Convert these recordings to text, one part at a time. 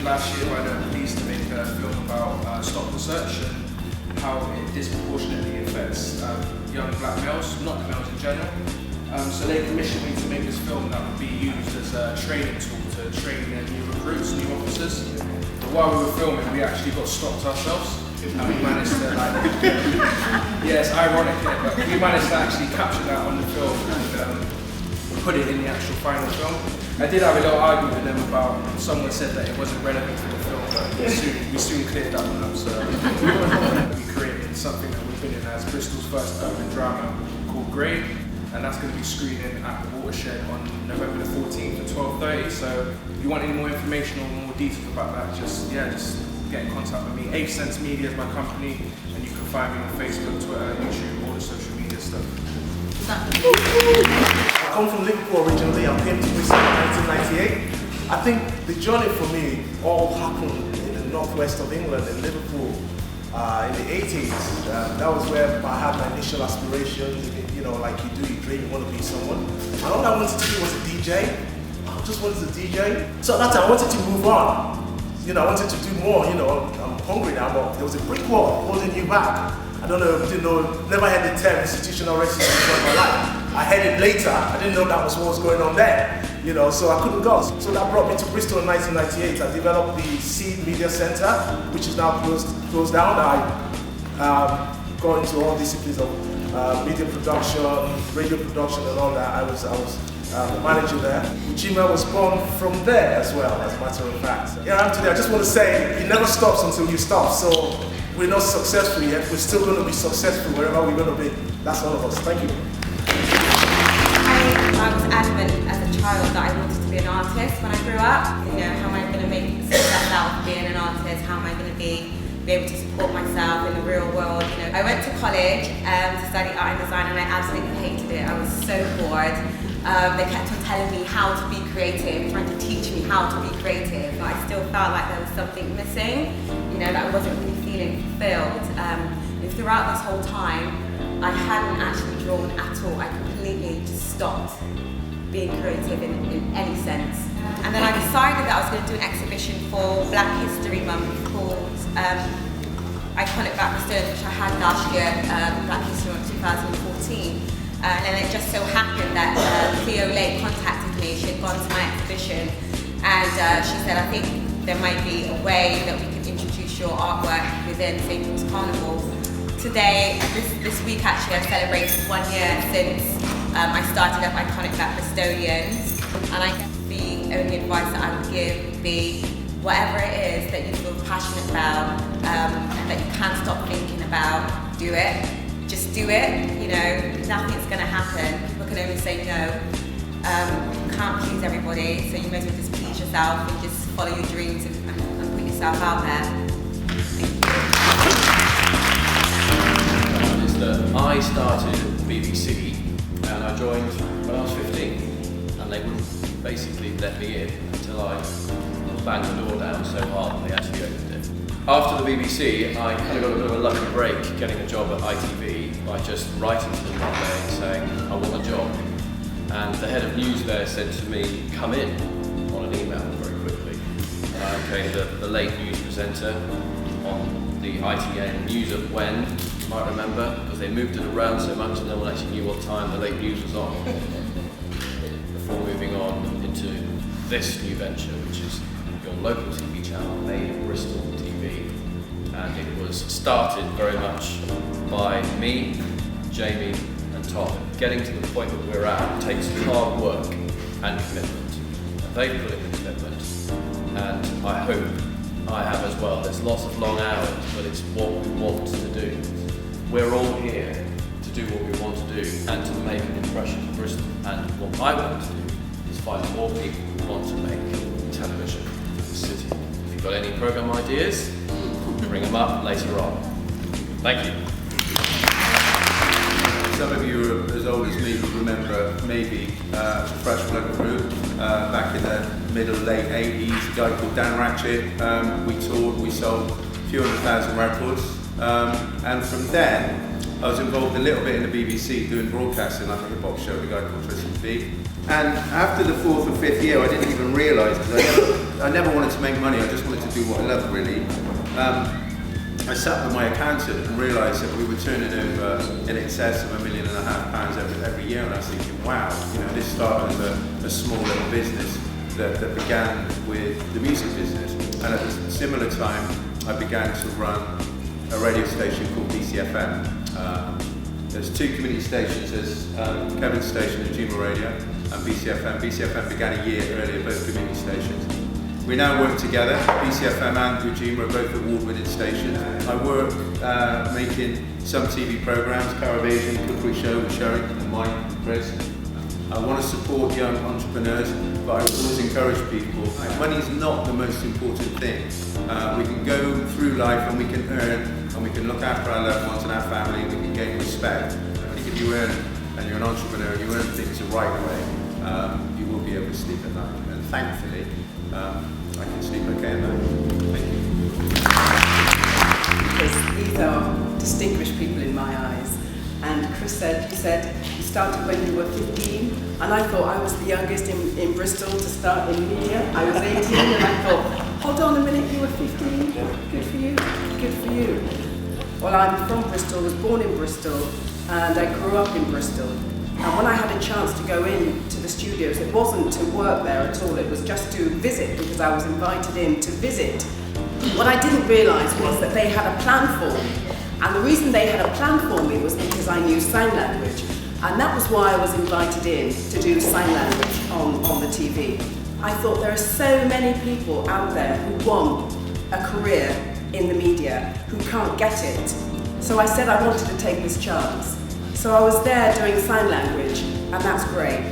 last year by the police to make a film about stock research and how it disproportionately affects young black males, not males in general. So they commissioned me to make this film that would be used as a training tool to train their new recruits, new officers. But while we were filming, we actually got stopped ourselves. And we managed to, yeah, it's ironic here, but we managed to actually capture that on the film and put it in the actual final film. I did have a little argument with them about, someone said that it wasn't relevant to the film, but we soon cleared that one up. So we created something that we're billing as Bristol's first urban drama called Grey, and that's going to be screening at the Watershed on November the 14th at 12:30. So if you want any more information or more details about that, just get in contact with me. 8th Sense Media is my company, and you can find me on Facebook, Twitter, YouTube, all the social media stuff. I come from Liverpool originally. I came to Bristol in 1998. I think the journey for me all happened in the northwest of England, in Liverpool, in the 80s. That was where I had my initial aspirations. You know, like you do, you dream, you want to be someone. And all I wanted to do was a DJ. I just wanted to DJ. So at that time, I wanted to move on. You know, I wanted to do more. You know, I'm hungry now, but there was a brick wall holding you back. I don't know, never had the term institutional racism in my life. I heard it later. I didn't know that was what was going on there. You know, so I couldn't go. So that brought me to Bristol in 1998. I developed the Seed Media Center, which is now closed down. I got into all disciplines of media production, radio production, and all that. I was the manager there. Ujima was born from there as well, as a matter of fact. Yeah, I'm today. I just want to say, it never stops until you stop. So we're not successful yet. We're still going to be successful wherever we're going to be. That's all of us. Thank you. I was adamant as a child that I wanted to be an artist when I grew up. You know, how am I going to make success out of being an artist? How am I going to be able to support myself in the real world? You know, I went to college to study art and design, and I absolutely hated it. I was so bored. They kept on telling me how to be creative, trying to teach me how to be creative, but I still felt like there was something missing, you know, that I wasn't really feeling fulfilled. And throughout this whole time, I hadn't actually drawn at all. I completely just stopped being creative in any sense. And then I decided that I was going to do an exhibition for Black History Month called Iconic Black Bristolians, which I had last year, Black History Month 2014. And then it just so happened that Theo Lake contacted me. She had gone to my exhibition, and she said, I think there might be a way that we can introduce your artwork within St. Paul's Carnival. Today, this week actually, I've celebrated 1 year since I started up Iconic Black Bristolians, and I guess the only advice that I would give would be whatever it is that you feel passionate about and that you can't stop thinking about, do it. Just do it, you know, nothing's going to happen. People can only say no. You can't please everybody, so you may as well just please yourself and just follow your dreams and put yourself out there. Is that I started at the BBC and I joined when I was 15, and they wouldn't basically let me in until I banged the door down so hard that they actually opened it. After the BBC, I kind of got a bit of a lucky break getting a job at ITV by just writing to them one day and saying, I want a job. And the head of news there said to me, come in, on an email very quickly. And I became the late news presenter on the ITN News at When, you might remember, because they moved it around so much and no one actually knew what time the late news was on. Before moving on into this new venture, which is your local TV channel, made in Bristol TV. And it was started very much by me, Jamie and Tom. Getting to the point that we're at takes hard work and commitment. And they put in the commitment, and I hope I have as well. There's lots of long hours, but it's what we want to do. We're all here to do what we want to do and to make an impression in Bristol. And what I want to do is find more people who want to make television for the city. If you've got any programme ideas, bring them up later on. Thank you. Some of you are as old as me would remember maybe Fresh Blood Crew back in the late 80s, a guy called Dan Ratchett. We toured, we sold a few 100,000 records. And from then, I was involved a little bit in the BBC doing broadcasting, like a hip-hop show with a guy called Tristan B. And after the 4th or 5th year, I didn't even realise, because I never wanted to make money, I just wanted to do what I loved really. I sat with my accountant and realised that we were turning over in excess of £1.5 million every year, and I was thinking, wow, you know, this started as a small little business that began with the music business. And at a similar time, I began to run a radio station called BCFM. There's two community stations, there's Kevin's station, Ujima Radio, and BCFM. BCFM began a year earlier, both community stations. We now work together. BCFM and Ujima are both award-winning stations. I work making some TV programs, Caribbean Cookery Show with Sherrie and Mike and Chris. I want to support young entrepreneurs, but I always encourage people. Money's not the most important thing. We can go through life and we can earn and we can look after our loved ones and our family and we can gain respect. I think if you earn and you're an entrepreneur and you earn things the right way, you will be able to sleep at night. And thankfully, I can sleep okay at night. Thank you. Because these are distinguished people in my eyes. And Chris said, you started when you were 15, and I thought I was the youngest in Bristol to start in media. I was 18 and I thought, hold on a minute, you were 15? Good for you, good for you. Well, I'm from Bristol, was born in Bristol, and I grew up in Bristol. And when I had a chance to go into the studios, it wasn't to work there at all, it was just to visit, because I was invited in to visit. What I didn't realise was that they had a plan for me. And the reason they had a plan for me was because I knew sign language. And that was why I was invited in to do sign language on the TV. I thought there are so many people out there who want a career in the media who can't get it. So I said I wanted to take this chance. So I was there doing sign language, and that's great.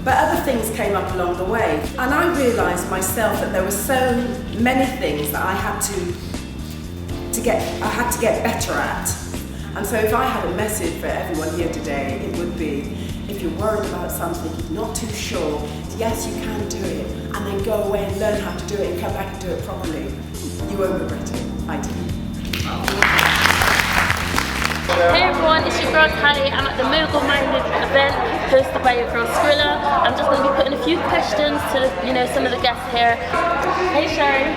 But other things came up along the way. And I realised myself that there were so many things that I had to get better at. And so if I had a message for everyone here today, it would be, if you're worried about something, you're not too sure, yes, you can do it, and then go away and learn how to do it and come back and do it properly. You won't regret it. I do. Hey everyone, it's your girl Talie. I'm at the Mogul Minded event hosted by your girl Skrilla. I'm just going to be putting a few questions to some of the guests here. Hey Sherrie.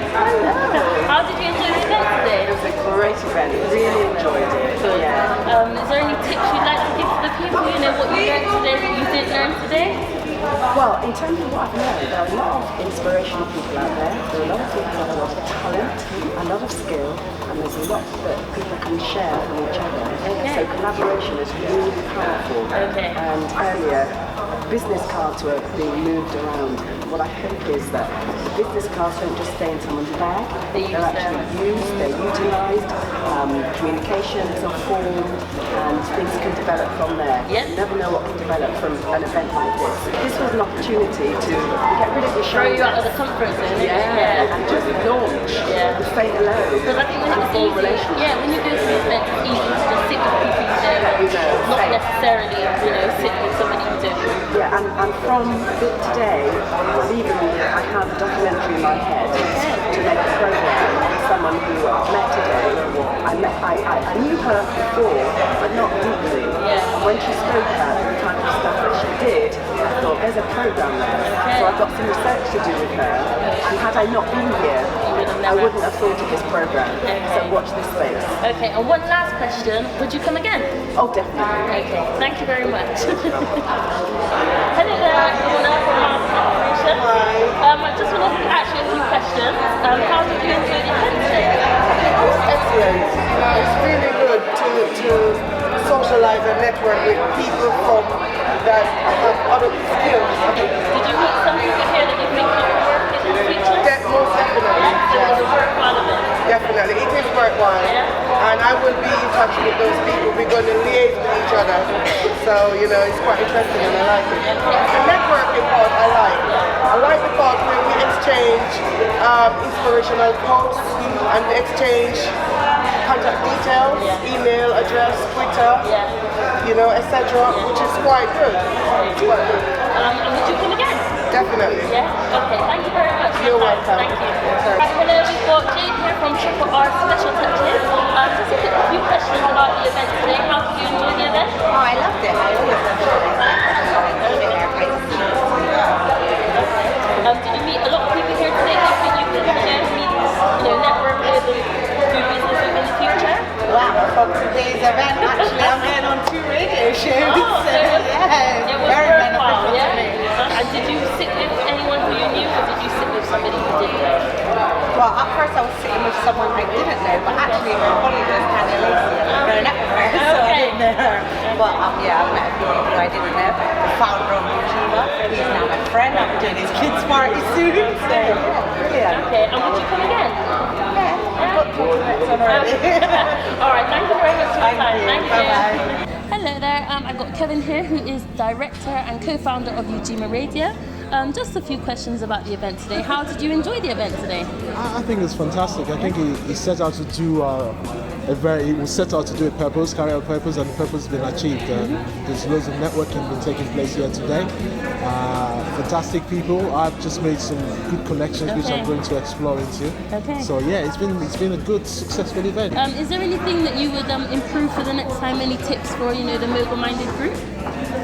How did you enjoy the event today? It was a great event, really enjoyed it. Good. Yeah. Is there any tips you'd like to give to the people? What you learned today that you didn't learn today? Well, in terms of what I've learned, there are a lot of inspirational people out there. There are a lot of people that have a lot of talent, a lot of skill, and there's a lot that people can share from each other. Okay. So collaboration is really powerful. Okay. And earlier, business cards were being moved around. What I hope is that the business cards don't just stay in someone's bag. They're actually used, they're utilised, communications are formed, and things can develop from there. Yep. You never know what can develop from an event like this. This was an opportunity to get rid of your Throw you out of shoulders. the comfort zone. Yeah, and just launch and fade low. Because I think when and it's form easy, relationships. yeah, when you go to an event, it's easy to just sit with people you know, not safe. necessarily, sit with somebody you don't. Yeah, and from today, even I have a documentary in my head to make a program on someone who I've met today. I knew her before, but not deeply. Yeah. When she spoke about the type of stuff that she did, I thought there's a program there. So I've got some research to do with her. And had I not been here, I wouldn't have thought of this program. So watch this space. Okay, and one last question. Would you come again? Oh, definitely. Okay, thank you very much. Hello there, everyone else from Hart Corporation. I just wanted to ask you a few questions. How did you enjoy the event today? It was excellent. It's really good to socialize and network with people from that have other skills. Did you meet some people here that you think you can work with in the future? Most definitely. Yeah, so it was a worthwhile event. Definitely, it is worthwhile. Yeah. And I will be in touch with those people. We're going to liaise with each other. So, it's quite interesting and I like it. The networking part I like. I like the part where we exchange inspirational quotes and we exchange contact details, email address, Twitter, etc., which is quite good. It's quite good. And would you come again? Definitely. Yeah? Okay, thank you very much. You're welcome. Thank you. Hello, we've got Jade here from Triple R Special Touches. Just a few questions about the event today. How did you enjoy the event? Oh, I loved it. I always loved it. Did you meet a lot of people here today that you think you could meet, network with and do business with in the future? Wow, from today's event, actually, I'm heading on 2 radio shows. Oh, so it was very worthwhile, beneficial to me. And did you sit with anyone who you knew, or did you sit with somebody you didn't know? Well, at first I was sitting with someone I didn't know, but actually her colleague was Talie growing up with her, so I didn't know her. But I've met a few people who I didn't know. The founder of Ujima, he's now my friend. I'm doing his kids' party soon, so brilliant. Okay, and would you come again? Yeah, I've got 2 minutes on already. Alright, thank you very much for your time. Thank you. Bye-bye. Hello there, I've got Kevin here, who is director and co-founder of Ujima Radio. Just a few questions about the event today. How did you enjoy the event today? I think it's fantastic. I think he set out to do he was set out to do a purpose, carry out a purpose, and the purpose has been achieved. There's loads of networking been taking place here today. Fantastic people. I've just made some good connections which I'm going to explore into. Okay. So yeah, it's been a good, successful event. Is there anything that you would improve for the next time? Any tips for the Mogul Minded group?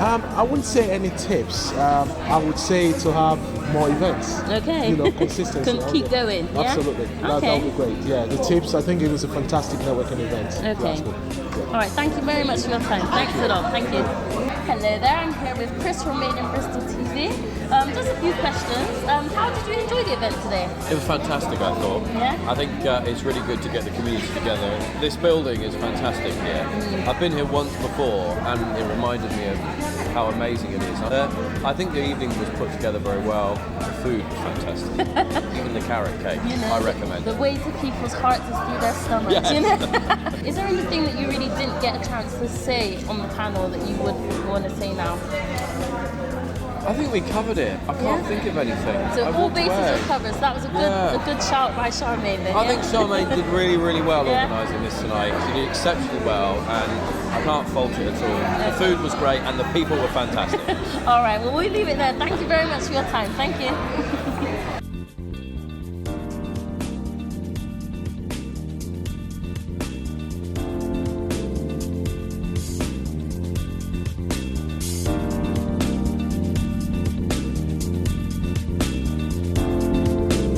I wouldn't say any tips. I would say to have more events. Okay. Consistency. Keep going. Yeah? Absolutely. That would be great. Yeah. The tips. I think it was a fantastic networking event. Okay. Yeah. All right. Thank you very much for your time. Thanks a lot. Thank you. Hello there. I'm here with Chris from Made in Bristol TV. Just a few questions. How did you enjoy the event today? It was fantastic, I thought. Yeah? I think it's really good to get the community together. This building is fantastic here. I've been here once before and it reminded me of how amazing it is. I think the evening was put together very well. The food was fantastic. Even the carrot cake, I recommend The it. way to people's hearts is through their stomachs, Yes. Is there anything that you really didn't get a chance to say on the panel that you would want to say now? I think we covered it. I can't think of anything. So I all walked bases away. are covered. So that was a good shout by Charmaine then. I think Charmaine did really, really well Yeah. organising this tonight. She did exceptionally well and I can't fault it at all. The food was great and the people were fantastic. All right, well, we'll leave it there. Thank you very much for your time. Thank you.